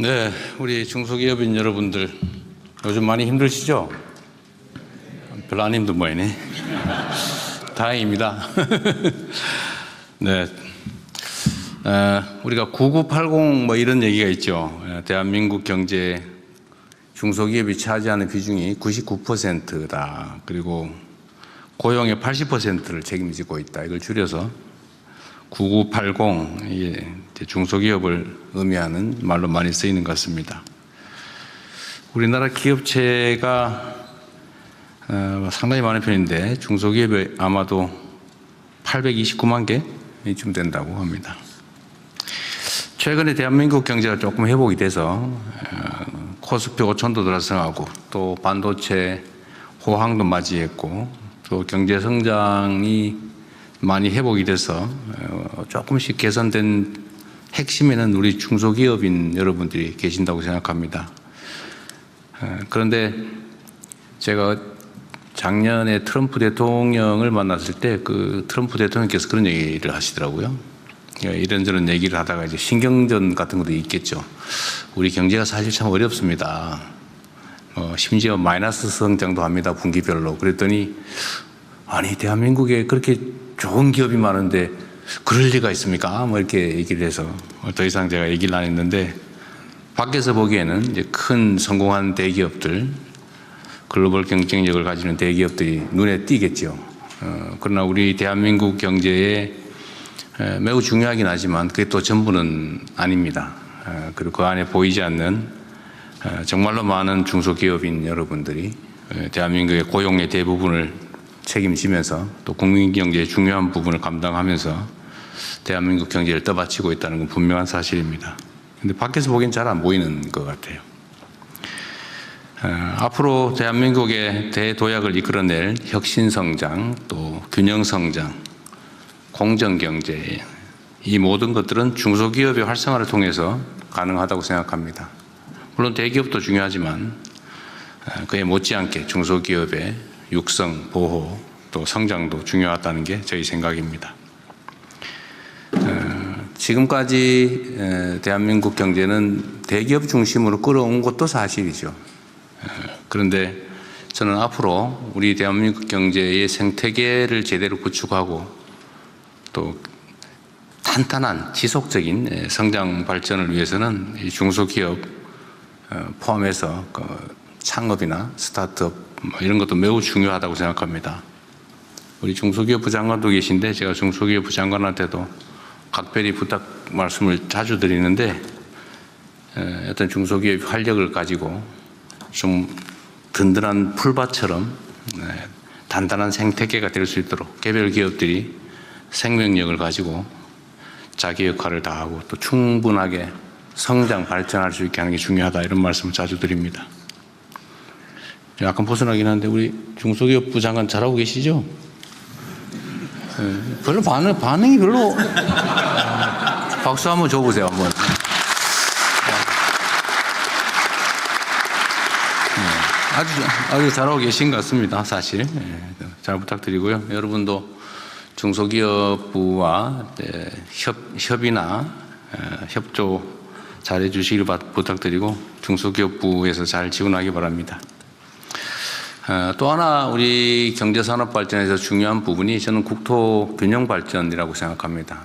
네, 우리 중소기업인 여러분들 요즘 많이 힘드시죠? 별로 안 힘든 모양이네. 다행입니다. 네, 우리가 9980 뭐 이런 얘기가 있죠. 대한민국 경제 중소기업이 차지하는 비중이 99%다. 그리고 고용의 80%를 책임지고 있다. 이걸 줄여서 9980, 이게 중소기업을 의미하는 말로 많이 쓰이는 것 같습니다. 우리나라 기업체가 상당히 많은 편인데 중소기업이 아마도 829만 개쯤 된다고 합니다. 최근에 대한민국 경제가 조금 회복이 돼서 코스피 5천도 들어서고 또 반도체 호황도 맞이했고 또 경제 성장이 많이 회복이 돼서 조금씩 개선된 핵심에는 우리 중소기업인 여러분들이 계신다고 생각합니다. 그런데 제가 작년에 트럼프 대통령을 만났을 때 그 트럼프 대통령께서 그런 얘기를 하시더라고요. 이런저런 얘기를 하다가 이제 신경전 같은 것도 있겠죠. 우리 경제가 사실 참 어렵습니다. 심지어 마이너스 성장도 합니다. 분기별로. 그랬더니 아니 대한민국에 그렇게 좋은 기업이 많은데 그럴 리가 있습니까? 뭐 이렇게 얘기를 해서 더 이상 제가 얘기를 안 했는데 밖에서 보기에는 이제 큰 성공한 대기업들, 글로벌 경쟁력을 가지는 대기업들이 눈에 띄겠죠. 그러나 우리 대한민국 경제에 매우 중요하긴 하지만 그게 또 전부는 아닙니다. 그리고 그 안에 보이지 않는 정말로 많은 중소기업인 여러분들이 대한민국의 고용의 대부분을 책임지면서 또 국민 경제의 중요한 부분을 감당하면서 대한민국 경제를 떠받치고 있다는 건 분명한 사실입니다. 근데 밖에서 보기엔 잘 안 보이는 것 같아요. 앞으로 대한민국의 대도약을 이끌어낼 혁신성장, 또 균형성장, 공정경제, 이 모든 것들은 중소기업의 활성화를 통해서 가능하다고 생각합니다. 물론 대기업도 중요하지만 그에 못지않게 중소기업의 육성, 보호, 또 성장도 중요하다는 게 저희 생각입니다. 지금까지 대한민국 경제는 대기업 중심으로 끌어온 것도 사실이죠. 그런데 저는 앞으로 우리 대한민국 경제의 생태계를 제대로 구축하고 또 탄탄한 지속적인 성장 발전을 위해서는 이 중소기업 포함해서 창업이나 스타트업 이런 것도 매우 중요하다고 생각합니다. 우리 중소기업부 장관도 계신데 제가 중소기업부 장관한테도 각별히 부탁 말씀을 자주 드리는데 어떤 중소기업의 활력을 가지고 좀 든든한 풀밭처럼 단단한 생태계가 될 수 있도록 개별 기업들이 생명력을 가지고 자기 역할을 다하고 또 충분하게 성장 발전할 수 있게 하는 게 중요하다 이런 말씀을 자주 드립니다. 약간 벗어나긴 한데 우리 중소기업부 장관 잘하고 계시죠? 별로 반응이 별로 박수 한번 줘보세요 한번. 아주 잘하고 계신 것 같습니다. 사실 잘 부탁드리고요. 여러분도 중소기업부와 협의나 협조 잘해 주시길 부탁드리고 중소기업부에서 잘 지원하기 바랍니다. 또 하나 우리 경제산업 발전에서 중요한 부분이 저는 국토 균형 발전이라고 생각합니다.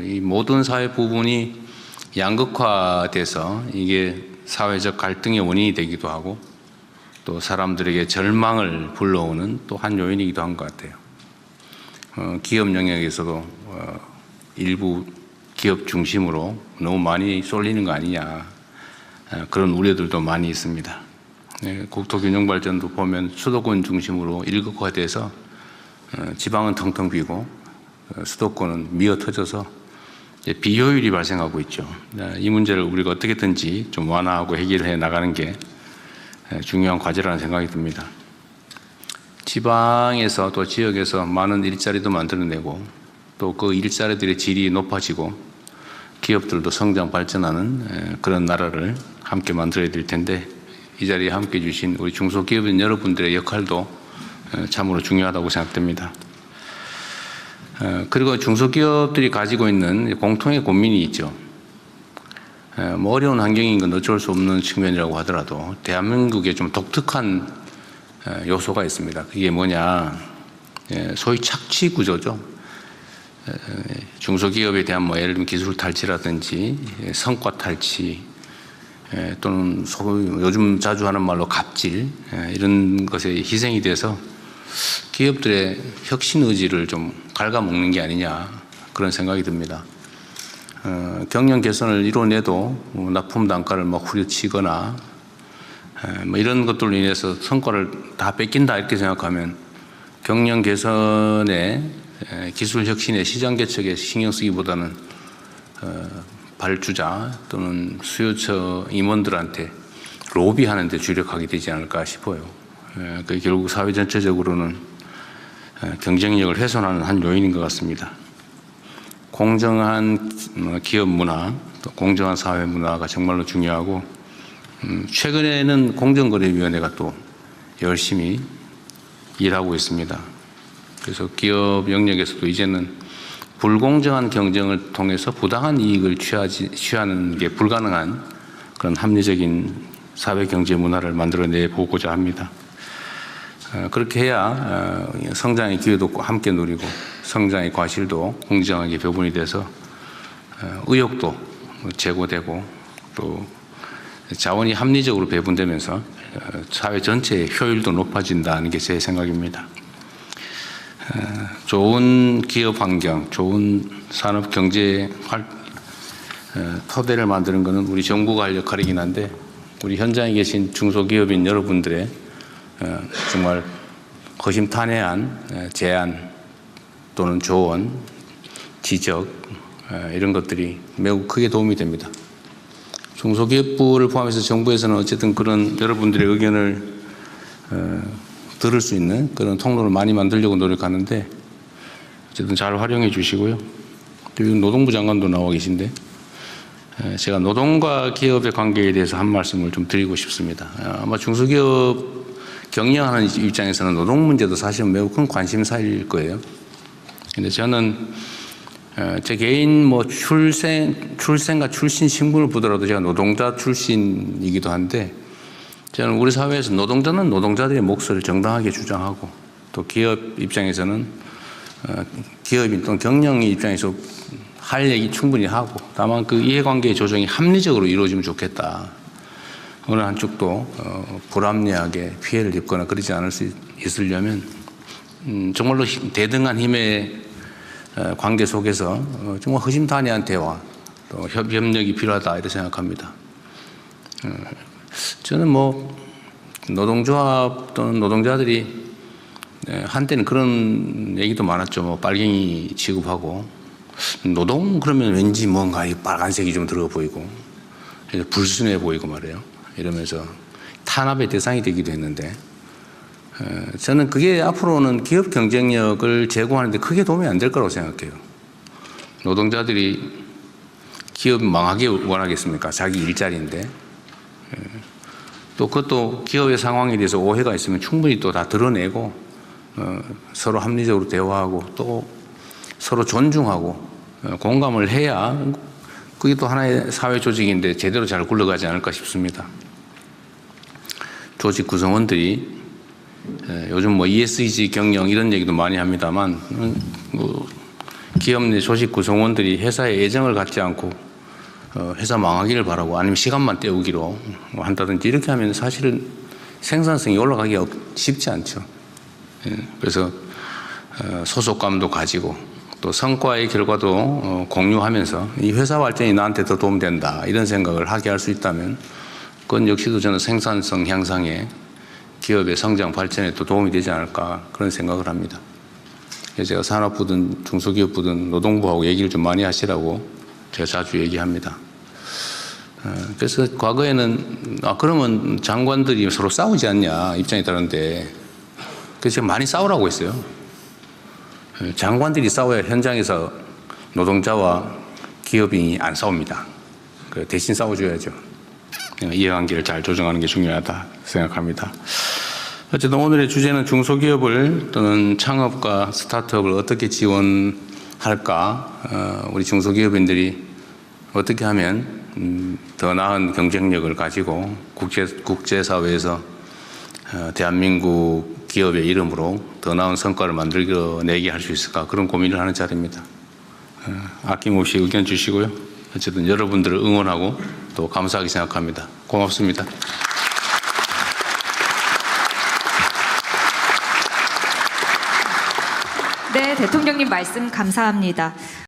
이 모든 사회 부분이 양극화돼서 이게 사회적 갈등의 원인이 되기도 하고 또 사람들에게 절망을 불러오는 또 한 요인이기도 한 것 같아요. 기업 영역에서도 일부 기업 중심으로 너무 많이 쏠리는 거 아니냐 그런 우려들도 많이 있습니다. 국토 균형 발전도 보면 수도권 중심으로 일극화돼서 지방은 텅텅 비고 수도권은 미어 터져서 비효율이 발생하고 있죠. 이 문제를 우리가 어떻게든지 좀 완화하고 해결해 나가는 게 중요한 과제라는 생각이 듭니다. 지방에서 또 지역에서 많은 일자리도 만들어내고 또 그 일자리들의 질이 높아지고 기업들도 성장 발전하는 그런 나라를 함께 만들어야 될 텐데 이 자리에 함께해 주신 우리 중소기업인 여러분들의 역할도 참으로 중요하다고 생각됩니다. 그리고 중소기업들이 가지고 있는 공통의 고민이 있죠. 뭐 어려운 환경인 건 어쩔 수 없는 측면이라고 하더라도 대한민국에 좀 독특한 요소가 있습니다. 그게 뭐냐, 소위 착취 구조죠. 중소기업에 대한 뭐 예를 들면 기술 탈취라든지 성과 탈취 또는 소위 요즘 자주 하는 말로 갑질, 이런 것에 희생이 돼서 기업들의 혁신 의지를 좀 갉아먹는 게 아니냐, 그런 생각이 듭니다. 경영 개선을 이뤄내도 납품 단가를 막 후려치거나 뭐 이런 것들로 인해서 성과를 다 뺏긴다 이렇게 생각하면 경영 개선에, 기술 혁신에, 시장 개척에 신경 쓰기보다는 발주자 또는 수요처 임원들한테 로비하는 데 주력하게 되지 않을까 싶어요. 그 결국 사회 전체적으로는 경쟁력을 훼손하는 한 요인인 것 같습니다. 공정한 기업 문화, 또 공정한 사회 문화가 정말로 중요하고, 최근에는 공정거래위원회가 또 열심히 일하고 있습니다. 그래서 기업 영역에서도 이제는 불공정한 경쟁을 통해서 부당한 이익을 취하는 게 불가능한 그런 합리적인 사회 경제 문화를 만들어내 보고자 합니다. 그렇게 해야 성장의 기회도 함께 누리고 성장의 과실도 공정하게 배분이 돼서 의욕도 제고되고 또 자원이 합리적으로 배분되면서 사회 전체의 효율도 높아진다는 게 제 생각입니다. 좋은 기업 환경, 좋은 산업 경제 토대를 만드는 것은 우리 정부가 할 역할이긴 한데, 우리 현장에 계신 중소기업인 여러분들의 정말 허심탄회한 제안 또는 조언, 지적, 이런 것들이 매우 크게 도움이 됩니다. 중소기업부를 포함해서 정부에서는 어쨌든 그런 여러분들의 의견을 들을 수 있는 그런 통로를 많이 만들려고 노력하는데, 어쨌든 잘 활용해 주시고요. 노동부 장관도 나와 계신데, 제가 노동과 기업의 관계에 대해서 한 말씀을 좀 드리고 싶습니다. 아마 중소기업 경영하는 입장에서는 노동 문제도 사실은 매우 큰 관심사일 거예요. 근데 저는 제 개인 뭐 출생과 출신 신분을 보더라도 제가 노동자 출신이기도 한데, 저는 우리 사회에서 노동자는 노동자들의 몫을 정당하게 주장하고, 또 기업 입장에서는 기업인 또는 경영의 입장에서 할 얘기 충분히 하고, 다만 그 이해관계의 조정이 합리적으로 이루어지면 좋겠다. 어느 한쪽도 불합리하게 피해를 입거나 그러지 않을 수 있으려면 정말로 대등한 힘의 관계 속에서 정말 허심탄회한 대화, 또 협력이 필요하다 이렇게 생각합니다. 저는 뭐 노동조합 또는 노동자들이 한때는 그런 얘기도 많았죠. 뭐 빨갱이 취급하고, 노동 그러면 왠지 뭔가 이 빨간색이 좀 들어 보이고 불순해 보이고 말이에요. 이러면서 탄압의 대상이 되기도 했는데, 저는 그게 앞으로는 기업 경쟁력을 제고하는 데 크게 도움이 안 될 거라고 생각해요. 노동자들이 기업 망하게 원하겠습니까? 자기 일자리인데. 또 그것도 기업의 상황에 대해서 오해가 있으면 충분히 또 다 드러내고, 서로 합리적으로 대화하고 또 서로 존중하고 공감을 해야 그게 또 하나의 사회 조직인데 제대로 잘 굴러가지 않을까 싶습니다. 조직 구성원들이 요즘 뭐 ESG 경영 이런 얘기도 많이 합니다만, 기업 내 조직 구성원들이 회사에 애정을 갖지 않고 회사 망하기를 바라고 아니면 시간만 때우기로 한다든지 이렇게 하면 사실은 생산성이 올라가기가 쉽지 않죠. 그래서 소속감도 가지고 또 성과의 결과도 공유하면서 이 회사 발전이 나한테 더 도움된다 이런 생각을 하게 할 수 있다면, 그건 역시도 저는 생산성 향상에, 기업의 성장 발전에 또 도움이 되지 않을까 그런 생각을 합니다. 제가 산업부든 중소기업부든 노동부하고 얘기를 좀 많이 하시라고 제가 자주 얘기합니다. 그래서 과거에는 그러면 장관들이 서로 싸우지 않냐 입장이 다른데, 그래서 제가 많이 싸우라고 했어요. 장관들이 싸워야 현장에서 노동자와 기업인이 안 싸웁니다. 대신 싸워줘야죠. 이해관계를 잘 조정하는 게 중요하다 생각합니다. 어쨌든 오늘의 주제는 중소기업을 또는 창업과 스타트업을 어떻게 지원할까, 우리 중소기업인들이 어떻게 하면 더 나은 경쟁력을 가지고 국제사회에서 대한민국 기업의 이름으로 더 나은 성과를 만들어내게 할 수 있을까, 그런 고민을 하는 자리입니다. 아낌없이 의견 주시고요. 어쨌든 여러분들을 응원하고 또 감사하게 생각합니다. 고맙습니다. 네, 대통령님 말씀 감사합니다.